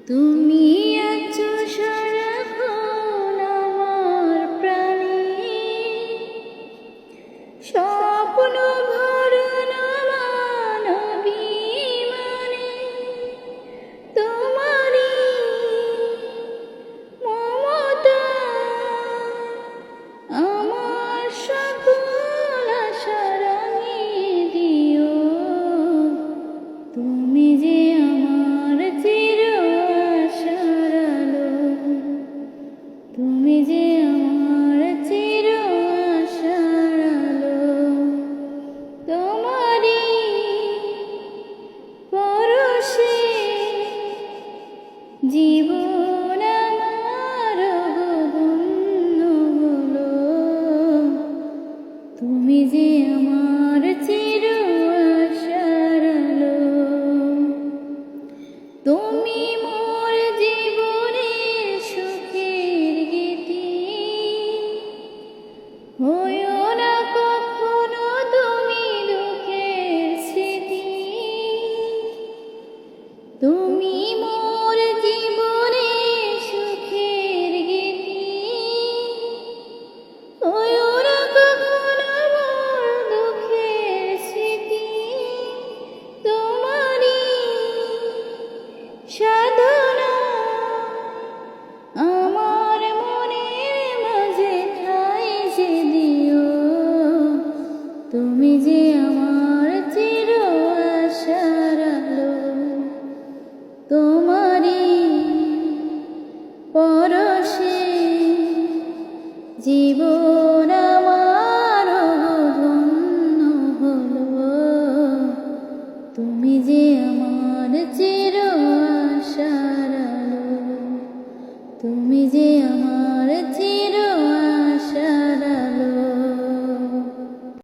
তুমি আছো সারাক্ষণ আমার প্রাণে, স্বপ্ন ভরণ মানবিমানে, তোমারই মমতা আমার সকল আশা রাঙিয়ে দিও। তুমি যে আমার চির আশার আলো, তুমি যে আমার চির আশার আলো। তোমারই পরশে জীবন আমার ধন্য হলো। তুমি যে আমার চির আশার আলো। তুমি মোর জীবনের সুখের গীতি, হইও না কখনো তুমি দুঃখের স্মৃতি। তুমি মোর জীবনের সুখের গীতি, হইও না কখনো মোর দুঃখের স্মৃতি। তোমারই সাধনা আমার মনের মাঝে ঠাঁই যে দিও। তুমি যে আমার চির আশার আলো, তোমারই পরশে জীবন আমার ধন্য হলো। তুমি যে আমার চির আশার আলো, তুমি যে